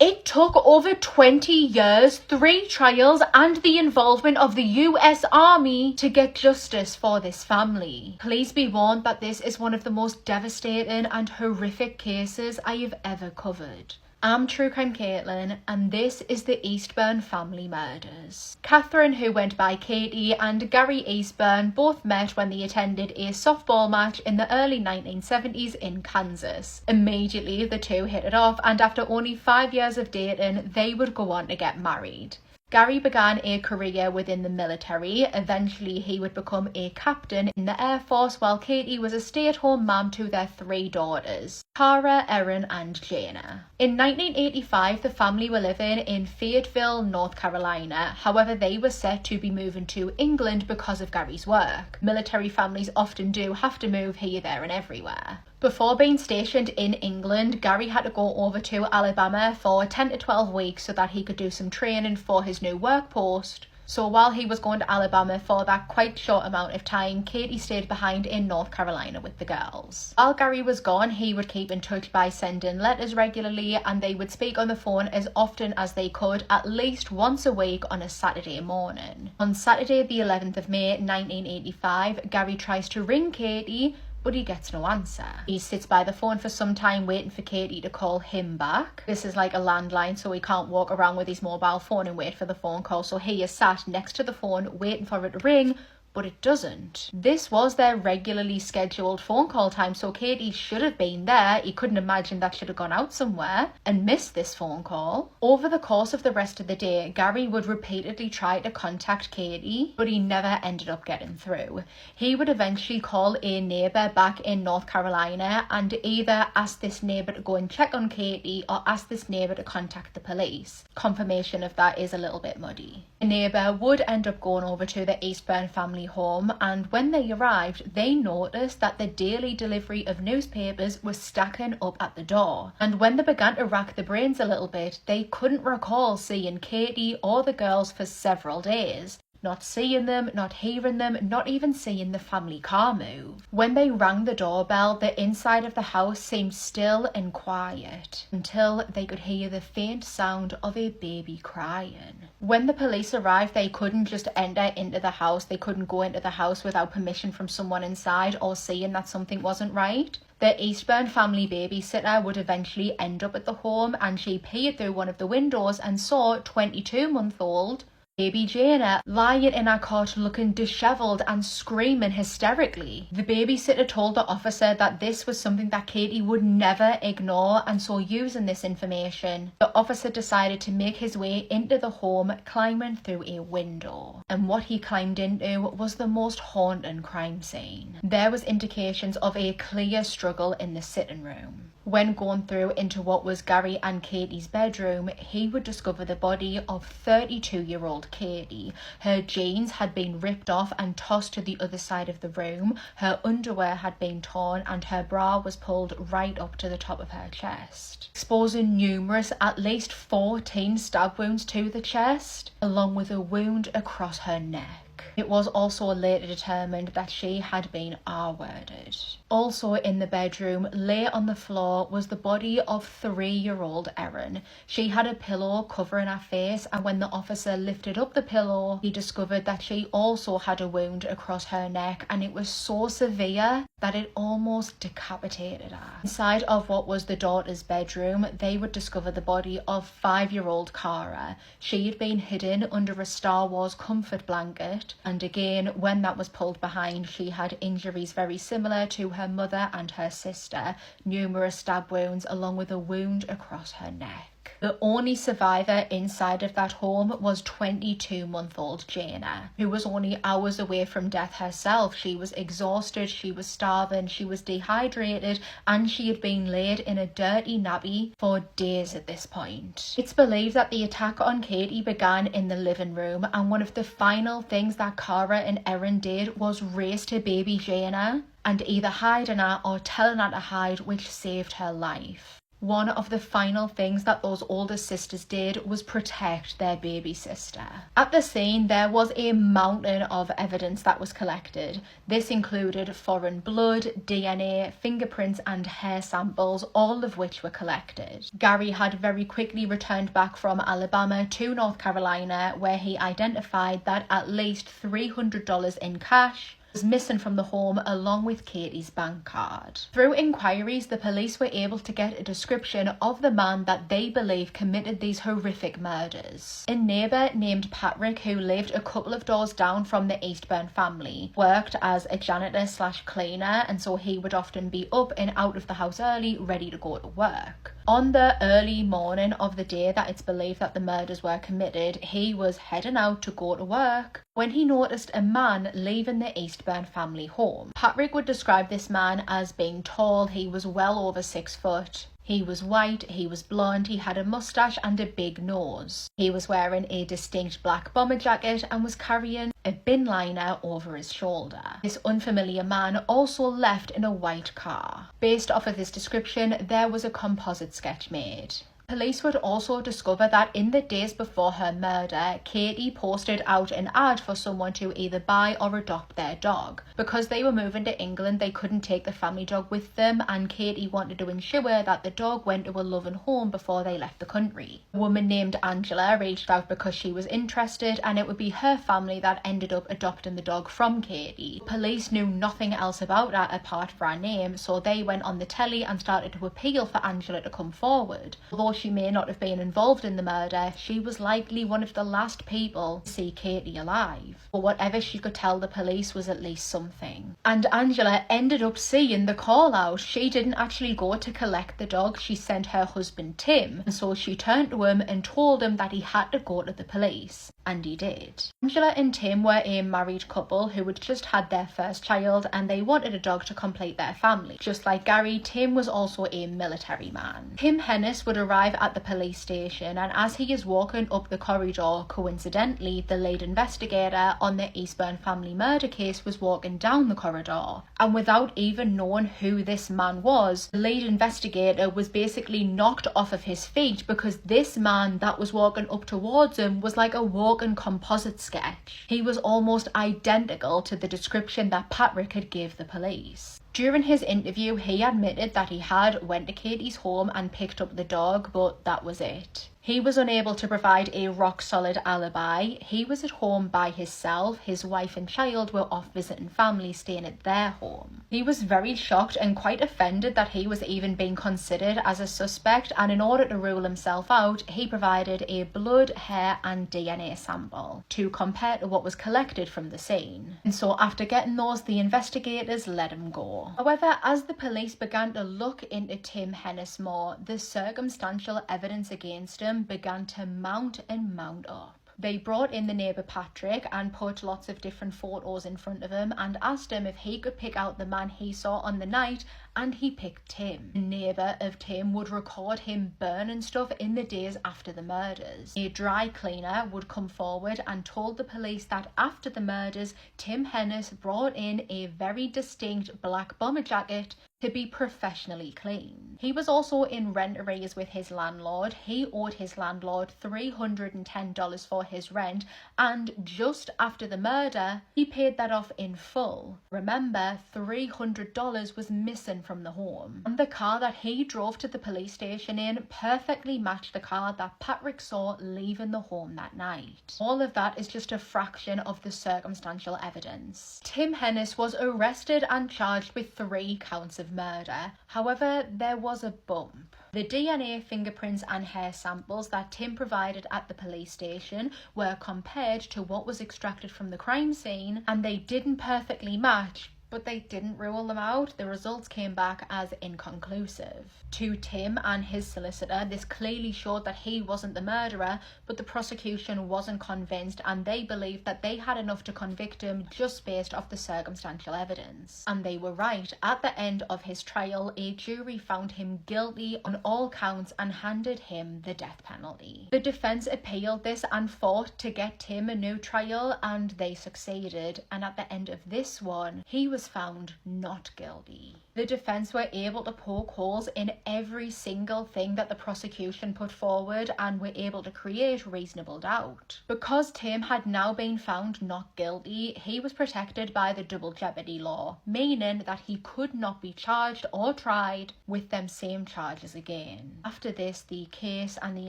It took over 20 years, 3 trials, and the involvement of the US Army to get justice for this family. Please be warned that this is one of the most devastating and horrific cases I have ever covered. I'm True Crime Caitlin, and this is the Eastburn family murders. Catherine, who went by Katie, and Gary Eastburn both met when they attended a softball match in the early 1970s in Kansas. Immediately, the two hit it off, and after only 5 years of dating, they would go on to get married. Gary began a career within the military. Eventually, he would become a captain in the Air Force, while Katie was a stay-at-home mum to their 3 daughters, Tara, Erin, and Jana. In 1985, the family were living in Fayetteville, North Carolina. However, they were set to be moving to England because of Gary's work. Military families often do have to move here, there, and everywhere. Before being stationed in England, Gary had to go over to Alabama for 10 to 12 weeks so that he could do some training for his new work post. So while he was going to Alabama for that quite short amount of time, Katie stayed behind in North Carolina with the girls. While Gary was gone, he would keep in touch by sending letters regularly, and they would speak on the phone as often as they could, at least once a week on a Saturday morning. On Saturday the 11th of May 1985, Gary tries to ring Katie, but he gets no answer. He sits by the phone for some time waiting for Katie to call him back. This is like a landline, so he can't walk around with his mobile phone and wait for the phone call, so he is sat next to the phone waiting for it to ring, but it doesn't. This was their regularly scheduled phone call time, so Katie should have been there. He couldn't imagine that should have gone out somewhere and missed this phone call. Over the course of the rest of the day, Gary would repeatedly try to contact Katie, but he never ended up getting through. He would eventually call a neighbour back in North Carolina and either ask this neighbour to go and check on Katie or ask this neighbour to contact the police. Confirmation of that is a little bit muddy. The neighbour would end up going over to the Eastburn family home, and when they arrived, they noticed that the daily delivery of newspapers was stacking up at the door. And when they began to rack the brains a little bit, they couldn't recall seeing Katie or the girls for several days. Not seeing them, not hearing them, not even seeing the family car move. When they rang the doorbell, the inside of the house seemed still and quiet until they could hear the faint sound of a baby crying. When the police arrived, they couldn't just enter into the house. They couldn't go into the house without permission from someone inside or seeing that something wasn't right. The Eastburn family babysitter would eventually end up at the home, and she peered through one of the windows and saw 22-month-old baby Jana lying in her cot looking dishevelled and screaming hysterically. The babysitter told the officer that this was something that Katie would never ignore, and so using this information, the officer decided to make his way into the home, climbing through a window. And what he climbed into was the most haunting crime scene. There was indications of a clear struggle in the sitting room. When going through into what was Gary and Katie's bedroom, he would discover the body of 32-year-old Katie. Her jeans had been ripped off and tossed to the other side of the room, her underwear had been torn, and her bra was pulled right up to the top of her chest, exposing numerous, at least 14 stab wounds to the chest, along with a wound across her neck. It was also later determined that she had been R-worded. Also in the bedroom, lay on the floor, was the body of 3-year-old Erin. She had a pillow covering her face, and when the officer lifted up the pillow, he discovered that she also had a wound across her neck, and it was so severe that it almost decapitated her. Inside of what was the daughter's bedroom, they would discover the body of 5-year-old Cara. She had been hidden under a Star Wars comfort blanket, and again, when that was pulled behind, she had injuries very similar to her mother and her sister, numerous stab wounds along with a wound across her neck. The only survivor inside of that home was 22-month-old Jana, who was only hours away from death herself. She was exhausted, she was starving, she was dehydrated, and she had been laid in a dirty nappy for days at this point. It's believed that the attack on Katie began in the living room, and one of the final things that Cara and Erin did was race to baby Jana and either hiding her or telling her to hide, which saved her life. One of the final things that those older sisters did was protect their baby sister. At the scene, there was a mountain of evidence that was collected. This included foreign blood, DNA, fingerprints and hair samples, all of which were collected. Gary had very quickly returned back from Alabama to North Carolina, where he identified that at least $300 in cash was missing from the home, along with Katie's bank card. Through inquiries, the police were able to get a description of the man that they believe committed these horrific murders. A neighbour named Patrick, who lived a couple of doors down from the Eastburn family, worked as a janitor/cleaner, and so he would often be up and out of the house early, ready to go to work. On the early morning of the day that it's believed that the murders were committed, he was heading out to go to work when he noticed a man leaving the Eastburn family home. Patrick would describe this man as being tall. He was well over 6 foot. He was white, he was blonde, he had a moustache and a big nose. He was wearing a distinct black bomber jacket and was carrying a bin liner over his shoulder. This unfamiliar man also left in a white car. Based off of this description, there was a composite sketch made. Police would also discover that in the days before her murder, Katie posted out an ad for someone to either buy or adopt their dog. Because they were moving to England, they couldn't take the family dog with them, and Katie wanted to ensure that the dog went to a loving home before they left the country. A woman named Angela reached out because she was interested, and it would be her family that ended up adopting the dog from Katie. Police knew nothing else about her apart from her name, so they went on the telly and started to appeal for Angela to come forward. Although she may not have been involved in the murder, she was likely one of the last people to see Katie alive. But whatever she could tell the police was at least something. And Angela ended up seeing the call out. She didn't actually go to collect the dog, she sent her husband Tim, and so she turned to him and told him that he had to go to the police. And he did. Angela and Tim were a married couple who had just had their first child, and they wanted a dog to complete their family. Just like Gary, Tim was also a military man. Tim Hennis would arrive at the police station, and as he is walking up the corridor, coincidentally, the lead investigator on the Eastburn family murder case was walking down the corridor. And without even knowing who this man was, the lead investigator was basically knocked off of his feet because this man that was walking up towards him was like a walking composite sketch. He was almost identical to the description that Patrick had gave the police. During his interview, he admitted that he had went to Katie's home and picked up the dog, but that was it. He was unable to provide a rock-solid alibi. He was at home by himself. His wife and child were off visiting family staying at their home. He was very shocked and quite offended that he was even being considered as a suspect, and in order to rule himself out, he provided a blood, hair and DNA sample to compare to what was collected from the scene. And so after getting those, the investigators let him go. However, as the police began to look into Tim Hennis more, the circumstantial evidence against him began to mount and mount up. They brought in the neighbour Patrick and put lots of different photos in front of him and asked him if he could pick out the man he saw on the night, and he picked Tim. A neighbour of Tim would record him burning stuff in the days after the murders. A dry cleaner would come forward and told the police that after the murders, Tim Hennis brought in a very distinct black bomber jacket to be professionally clean. He was also in rent arrears with his landlord. He owed his landlord $310 for his rent, and just after the murder, he paid that off in full. Remember, $300 was missing from the home. And the car that he drove to the police station in perfectly matched the car that Patrick saw leaving the home that night. All of that is just a fraction of the circumstantial evidence. Tim Hennis was arrested and charged with 3 counts of murder. However, there was a bump. The DNA, fingerprints and hair samples that Tim provided at the police station were compared to what was extracted from the crime scene, and they didn't perfectly match, but they didn't rule them out. The results came back as inconclusive. To Tim and his solicitor, this clearly showed that he wasn't the murderer, but the prosecution wasn't convinced, and they believed that they had enough to convict him just based off the circumstantial evidence. And they were right. At the end of his trial, a jury found him guilty on all counts and handed him the death penalty. The defense appealed this and fought to get Tim a new trial, and they succeeded. And at the end of this one, he was found not guilty. The defense were able to poke holes in every single thing that the prosecution put forward and were able to create reasonable doubt. Because Tim had now been found not guilty, he was protected by the double jeopardy law, meaning that he could not be charged or tried with them same charges again. After this, the case and the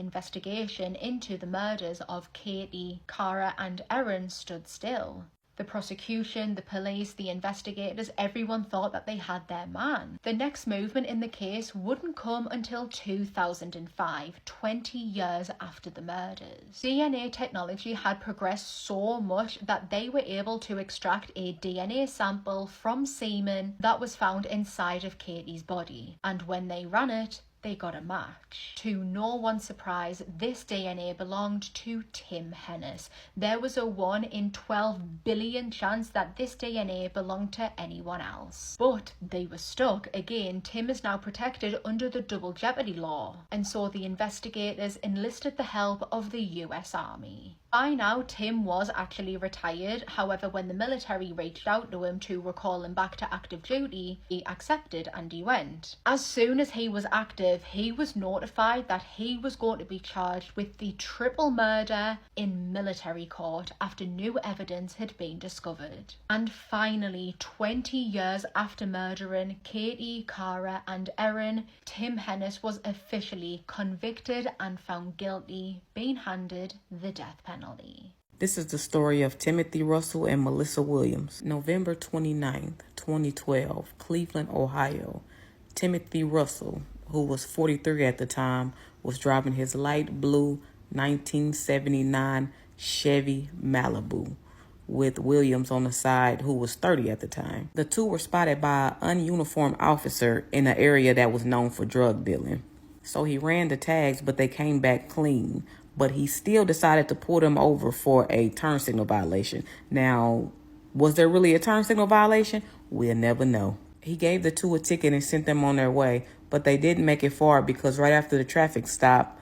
investigation into the murders of Katie, Cara and Erin stood still. The prosecution, the police, the investigators, everyone thought that they had their man. The next movement in the case wouldn't come until 2005, 20 years after the murders. DNA technology had progressed so much that they were able to extract a DNA sample from semen that was found inside of Katie's body. And when they ran it, they got a match. To no one's surprise, this DNA belonged to Tim Hennis. There was a 1 in 12 billion chance that this DNA belonged to anyone else. But they were stuck. Again, Tim is now protected under the double jeopardy law. And so the investigators enlisted the help of the US Army. By now, Tim was actually retired. However, when the military reached out to him to recall him back to active duty, he accepted and he went. As soon as he was active, he was notified that he was going to be charged with the triple murder in military court after new evidence had been discovered. And finally, 20 years after murdering Katie, Cara and Erin, Tim Hennis was officially convicted and found guilty, being handed the death penalty. This is the story of Timothy Russell and Melissa Williams. November 29th, 2012, Cleveland, Ohio. Timothy Russell, who was 43 at the time, was driving his light blue 1979 Chevy Malibu with Williams on the side, who was 30 at the time. The two were spotted by an ununiformed officer in an area that was known for drug dealing. So he ran the tags, but they came back clean. But he still decided to pull them over for a turn signal violation. Now, was there really a turn signal violation? We'll never know. He gave the two a ticket and sent them on their way, but they didn't make it far because right after the traffic stop,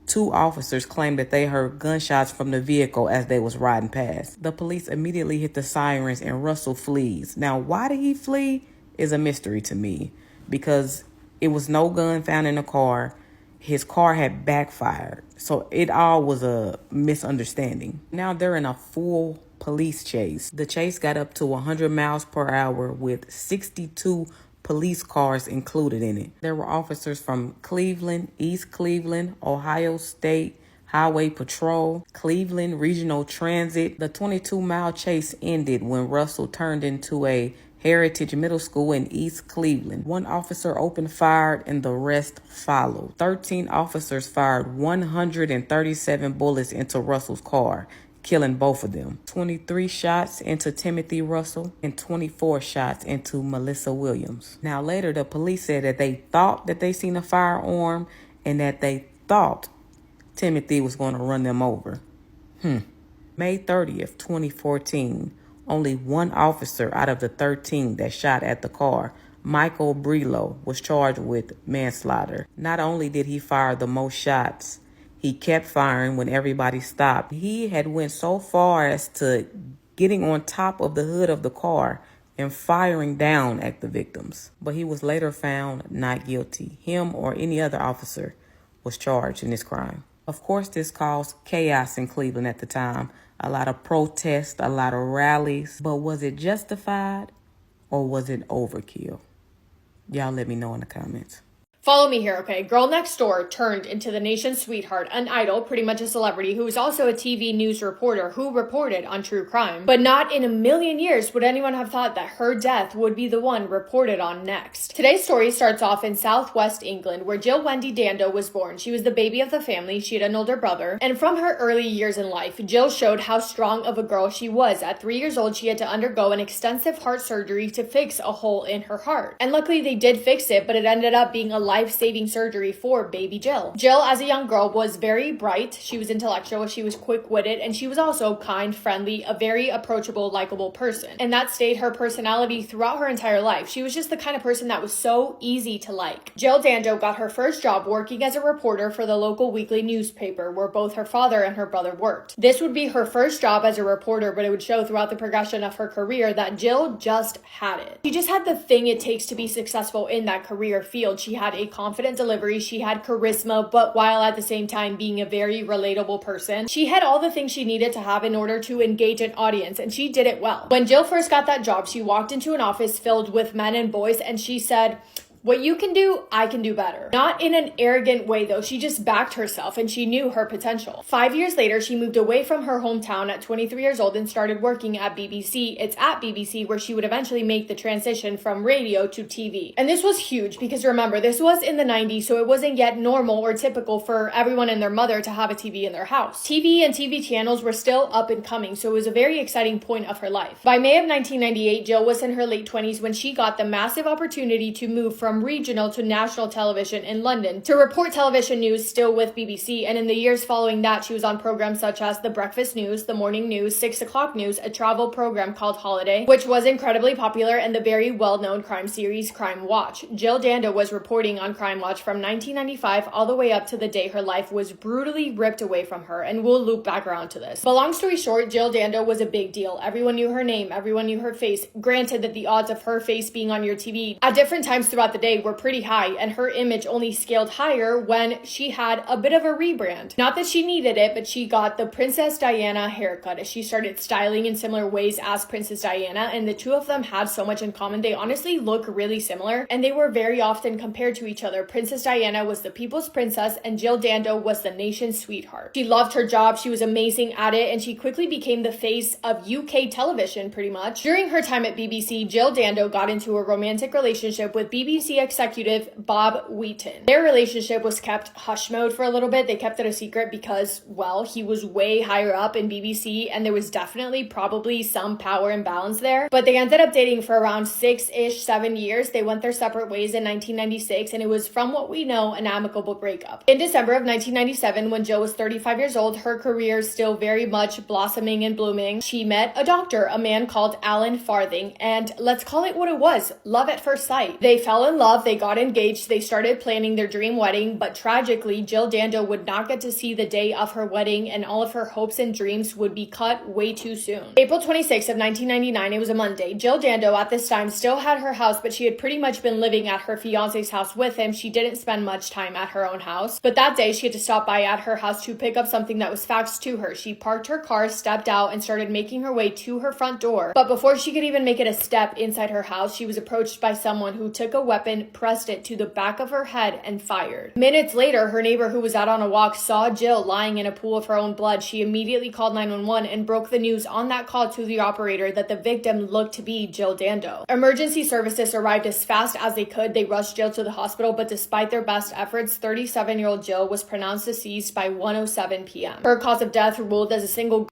2 officers claimed that they heard gunshots from the vehicle as they was riding past. The police immediately hit the sirens and Russell flees. Now, why did he flee is a mystery to me, because it was no gun found in the car. His car had backfired. So it all was a misunderstanding. Now they're in a full police chase. The chase got up to 100 miles per hour with 62 police cars included in it. There were officers from Cleveland, East Cleveland, Ohio State Highway Patrol, Cleveland Regional Transit. The 22-mile chase ended when Russell turned into a Heritage Middle School in East Cleveland. 1 officer opened fire and the rest followed. 13 officers fired 137 bullets into Russell's car, killing both of them. 23 shots into Timothy Russell and 24 shots into Melissa Williams. Now later, the police said that they thought that they seen a firearm and that they thought Timothy was going to run them over. May 30th, 2014, only one officer out of the 13 that shot at the car, Michael Brelo, was charged with manslaughter. Not only did he fire the most shots, he kept firing when everybody stopped. He had went so far as to getting on top of the hood of the car and firing down at the victims. But he was later found not guilty. Him or any other officer was charged in this crime. Of course, this caused chaos in Cleveland at the time. A lot of protests, a lot of rallies. But was it justified or was it overkill? Y'all let me know in the comments. Follow me here, okay? Girl next door turned into the nation's sweetheart, an idol, pretty much a celebrity, who was also a TV news reporter who reported on true crime. But not in a million years would anyone have thought that her death would be the one reported on next. Today's story starts off in southwest England, where Jill Wendy Dando was born. She was the baby of the family. She had an older brother. And from her early years in life, Jill showed how strong of a girl she was. At 3 years old, she had to undergo an extensive heart surgery to fix a hole in her heart. And luckily they did fix it, but it ended up being a life-saving surgery for baby Jill. Jill, as a young girl, was very bright. She was intellectual, she was quick-witted, and she was also kind, friendly, a very approachable, likable person. And that stayed her personality throughout her entire life. She was just the kind of person that was so easy to like. Jill Dando got her first job working as a reporter for the local weekly newspaper, where both her father and her brother worked. This would be her first job as a reporter, but it would show throughout the progression of her career that Jill just had it. She just had the thing it takes to be successful in that career field. She had a confident delivery, she had charisma, but while at the same time being a very relatable person, she had all the things she needed to have in order to engage an audience, and she did it well. When Jill first got that job, she walked into an office filled with men and boys, and she said, "What you can do, I can do better." Not in an arrogant way though, she just backed herself and she knew her potential. 5 years later, she moved away from her hometown at 23 years old and started working at BBC. It's at BBC where she would eventually make the transition from radio to TV. And this was huge because remember, this was in the 90s, so it wasn't yet normal or typical for everyone and their mother to have a TV in their house. TV and TV channels were still up and coming, so it was a very exciting point of her life. By May of 1998, Jill was in her late 20s when she got the massive opportunity to move from regional to national television in London to report television news still with BBC, and in the years following that she was on programs such as The Breakfast News, The Morning News, 6 o'clock News, a travel program called Holiday, which was incredibly popular, and the very well-known crime series Crime Watch. Jill Dando was reporting on Crime Watch from 1995 all the way up to the day her life was brutally ripped away from her, and we'll loop back around to this. But long story short, Jill Dando was a big deal. Everyone knew her name, everyone knew her face. Granted that the odds of her face being on your TV at different times throughout the day were pretty high, and her image only scaled higher when she had a bit of a rebrand. Not that she needed it, but she got the Princess Diana haircut as she started styling in similar ways as Princess Diana, and the two of them had so much in common. They honestly look really similar, and they were very often compared to each other. Princess Diana was the people's princess, and Jill Dando was the nation's sweetheart. She loved her job, she was amazing at it, and she quickly became the face of UK television, pretty much. During her time at BBC, Jill Dando got into a romantic relationship with BBC executive Bob Wheaton. Their relationship was kept hush mode for a little bit. They kept it a secret because, well, he was way higher up in BBC and there was definitely probably some power imbalance there. But they ended up dating for around 6-ish, 7 years. They went their separate ways in 1996, and it was, from what we know, an amicable breakup. In December of 1997, when Jill was 35 years old, her career still very much blossoming and blooming, she met a doctor, a man called Alan Farthing, and let's call it what it was, love at first sight. They fell in love, they got engaged, they started planning their dream wedding, but tragically, Jill Dando would not get to see the day of her wedding, and all of her hopes and dreams would be cut way too soon. April 26th of 1999, it was a Monday. Jill Dando at this time still had her house, but she had pretty much been living at her fiance's house with him. She didn't spend much time at her own house, but that day she had to stop by at her house to pick up something that was faxed to her. She parked her car, stepped out, and started making her way to her front door, but before she could even make it a step inside her house, she was approached by someone who took a weapon, pressed it to the back of her head, and fired. Minutes later, her neighbor who was out on a walk saw Jill lying in a pool of her own blood. She immediately called 911 and broke the news on that call to the operator that the victim looked to be Jill Dando. Emergency services arrived as fast as they could. They rushed Jill to the hospital, but despite their best efforts, 37-year-old Jill was pronounced deceased by 1:07 p.m. Her cause of death ruled as a single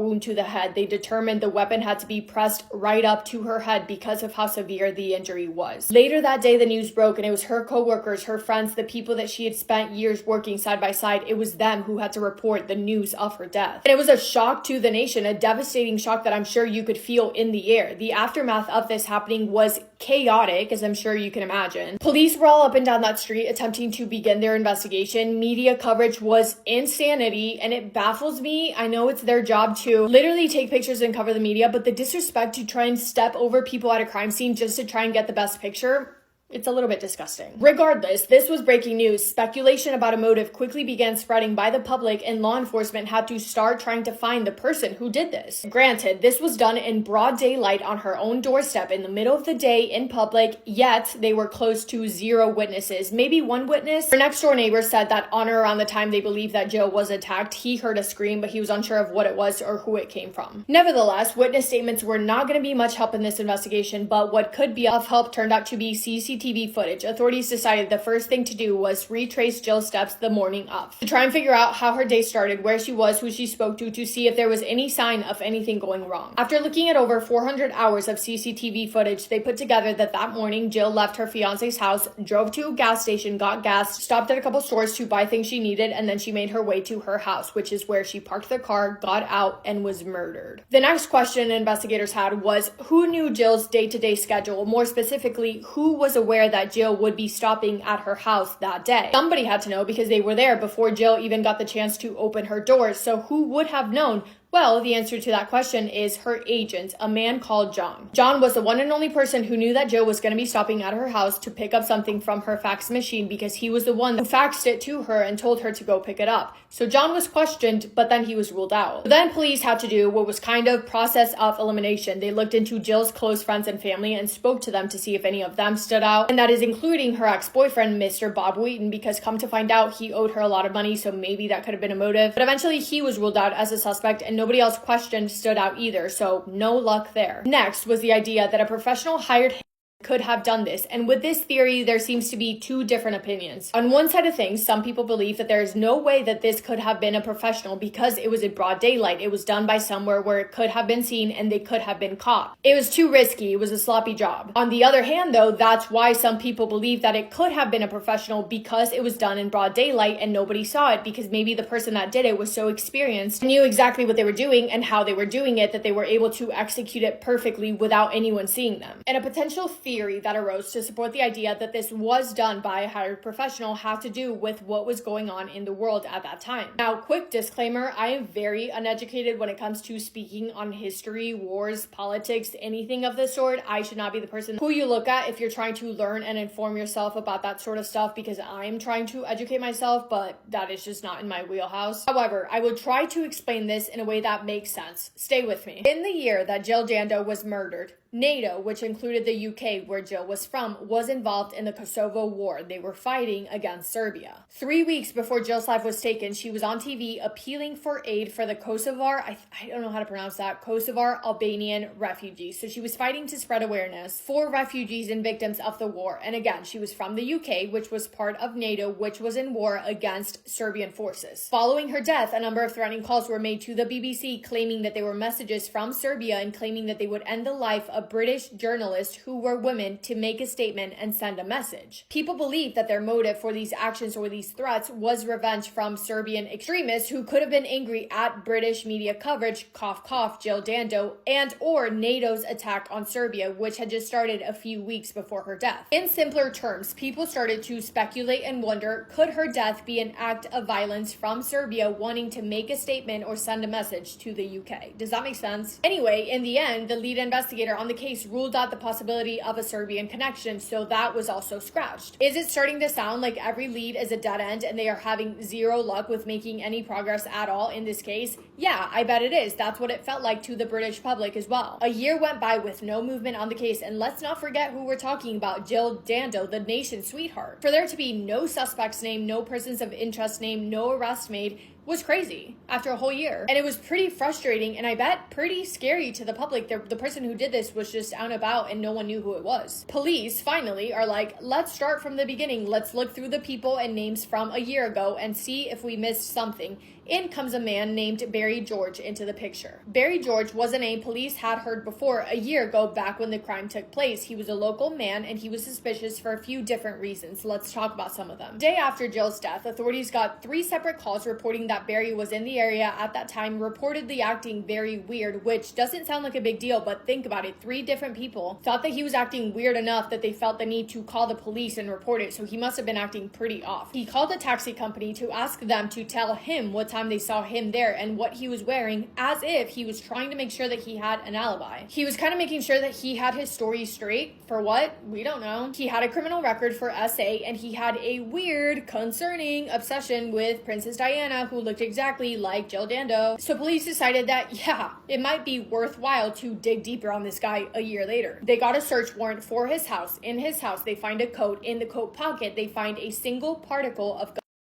wound to the head. They determined the weapon had to be pressed right up to her head because of how severe the injury was. Later that day, the news broke, and it was her co-workers, her friends, the people that she had spent years working side by side. It was them who had to report the news of her death. And it was a shock to the nation, a devastating shock that I'm sure you could feel in the air. The aftermath of this happening was chaotic, as I'm sure you can imagine. Police were all up and down that street attempting to begin their investigation. Media coverage was insanity, and it baffles me. I know it's their job to literally take pictures and cover the media, but the disrespect to try and step over people at a crime scene just to try and get the best picture, it's a little bit disgusting. Regardless, this was breaking news. Speculation about a motive quickly began spreading by the public, and law enforcement had to start trying to find the person who did this. Granted, this was done in broad daylight on her own doorstep in the middle of the day in public, yet they were close to zero witnesses. Maybe one witness. Her next door neighbor said that on or around the time they believed that Jill was attacked, he heard a scream, but he was unsure of what it was or who it came from. Nevertheless, witness statements were not going to be much help in this investigation, but what could be of help turned out to be CCTV footage. Authorities decided the first thing to do was retrace Jill's steps the morning of, to try and figure out how her day started, where she was, who she spoke to see if there was any sign of anything going wrong. After looking at over 400 hours of CCTV footage, they put together that morning Jill left her fiance's house, drove to a gas station, got gas, stopped at a couple stores to buy things she needed, and then she made her way to her house, which is where she parked the car, got out, and was murdered. The next question investigators had was who knew Jill's day-to-day schedule? More specifically, who was aware that Jill would be stopping at her house that day? Somebody had to know because they were there before Jill even got the chance to open her doors. So who would have known? Well, the answer to that question is her agent, a man called John. John was the one and only person who knew that Jill was going to be stopping at her house to pick up something from her fax machine because he was the one who faxed it to her and told her to go pick it up. So John was questioned, but then he was ruled out. Then police had to do what was kind of process of elimination. They looked into Jill's close friends and family and spoke to them to see if any of them stood out. And that is including her ex-boyfriend, Mr. Bob Wheaton, because come to find out, he owed her a lot of money, so maybe that could have been a motive. But eventually he was ruled out as a suspect, and nobody else questioned stood out either, so no luck there. Next was the idea that a professional hired could have done this, and with this theory there seems to be two different opinions. On one side of things, some people believe that there is no way that this could have been a professional because it was in broad daylight. It was done by somewhere where it could have been seen and they could have been caught. It was too risky. It was a sloppy job. On the other hand though, that's why some people believe that it could have been a professional because it was done in broad daylight and nobody saw it, because maybe the person that did it was so experienced and knew exactly what they were doing and how they were doing it that they were able to execute it perfectly without anyone seeing them. And a potential theory that arose to support the idea that this was done by a hired professional had to do with what was going on in the world at that time. Now, quick disclaimer, I am very uneducated when it comes to speaking on history, wars, politics, anything of the sort. I should not be the person who you look at if you're trying to learn and inform yourself about that sort of stuff, because I'm trying to educate myself, but that is just not in my wheelhouse. However, I will try to explain this in a way that makes sense. Stay with me. In the year that Jill Dando was murdered, NATO, which included the UK, where Jill was from, was involved in the Kosovo War. They were fighting against Serbia. 3 weeks before Jill's life was taken, she was on TV appealing for aid for the Kosovar, I don't know how to pronounce that, Kosovar Albanian refugees. So she was fighting to spread awareness for refugees and victims of the war. And again, she was from the UK, which was part of NATO, which was in war against Serbian forces. Following her death, a number of threatening calls were made to the BBC claiming that they were messages from Serbia and claiming that they would end the life of British journalists who were women to make a statement and send a message. People believe that their motive for these actions or these threats was revenge from Serbian extremists who could have been angry at British media coverage, cough cough, Jill Dando, and or NATO's attack on Serbia, which had just started a few weeks before her death. In simpler terms, people started to speculate and wonder, could her death be an act of violence from Serbia wanting to make a statement or send a message to the UK? Does that make sense? Anyway, in the end, the lead investigator on the case ruled out the possibility of a Serbian connection, so that was also scratched. Is it starting to sound like every lead is a dead end and they are having zero luck with making any progress at all in this case? Yeah, I bet it is. That's what it felt like to the British public as well. A year went by with no movement on the case, and let's not forget who we're talking about, Jill Dando, the nation's sweetheart. For there to be no suspects named, no persons of interest named, no arrest made, was crazy after a whole year. And it was pretty frustrating and I bet pretty scary to the public. The person who did this was just out and about and no one knew who it was. Police finally are like, let's start from the beginning. Let's look through the people and names from a year ago and see if we missed something. In comes a man named Barry George into the picture. Barry George was a name police had heard before a year ago, back when the crime took place. He was a local man and he was suspicious for a few different reasons. Let's talk about some of them. Day after Jill's death, authorities got 3 separate calls reporting that Barry was in the area at that time, reportedly acting very weird, which doesn't sound like a big deal, but think about it. 3 different people thought that he was acting weird enough that they felt the need to call the police and report it, so he must have been acting pretty off. He called a taxi company to ask them to tell him what time they saw him there and what he was wearing, as if he was trying to make sure that he had an alibi. He was kind of making sure that he had his story straight. For what? We don't know. He had a criminal record for SA and he had a weird, concerning obsession with Princess Diana, who looked exactly like Jill Dando. So police decided that, yeah, it might be worthwhile to dig deeper on this guy a year later. They got a search warrant for his house. In his house, they find a coat. In the coat pocket, they find a single particle of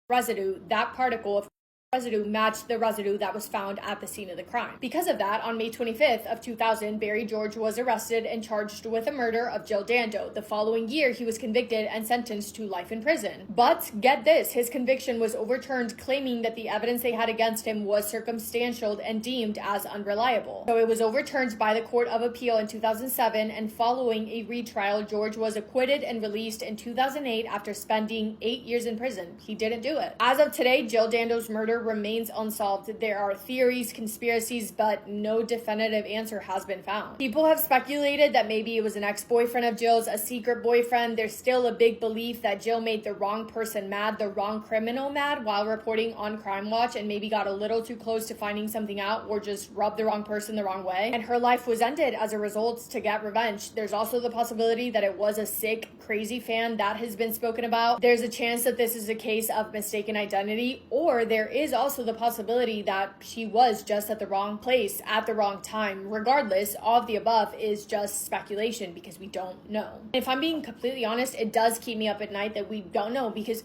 residue. That particle of residue matched the residue that was found at the scene of the crime. Because of that, on May 25th of 2000, Barry George was arrested and charged with the murder of Jill Dando. The following year, he was convicted and sentenced to life in prison. But get this, his conviction was overturned, claiming that the evidence they had against him was circumstantial and deemed as unreliable. So it was overturned by the Court of Appeal in 2007, and following a retrial, George was acquitted and released in 2008 after spending 8 years in prison. He didn't do it. As of today, Jill Dando's murder remains unsolved. There are theories, conspiracies, but no definitive answer has been found. People have speculated that maybe it was an ex-boyfriend of Jill's, a secret boyfriend. There's still a big belief that Jill made the wrong person mad, the wrong criminal mad, while reporting on Crime Watch, and maybe got a little too close to finding something out, or just rubbed the wrong person the wrong way, and her life was ended as a result to get revenge. There's also the possibility that it was a sick, crazy fan that has been spoken about. There's a chance that this is a case of mistaken identity, or there is also the possibility that she was just at the wrong place at the wrong time. Regardless, all of the above is just speculation because we don't know. If I'm being completely honest, it does keep me up at night that we don't know, because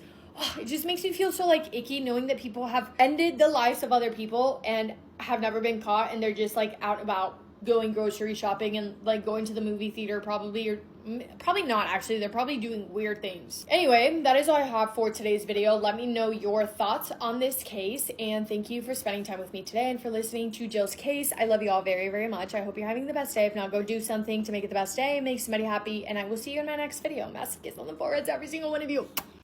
it just makes me feel so like icky knowing that people have ended the lives of other people and have never been caught, and they're just like out about going grocery shopping and like going to the movie theater, probably, or probably not actually. They're probably doing weird things. Anyway, that is all I have for today's video. Let me know your thoughts on this case, and thank you for spending time with me today and for listening to Jill's case. I love you all very, very much. I hope you're having the best day. If not, go do something to make it the best day, make somebody happy, and I will see you in my next video. Massive kiss on the foreheads, every single one of you.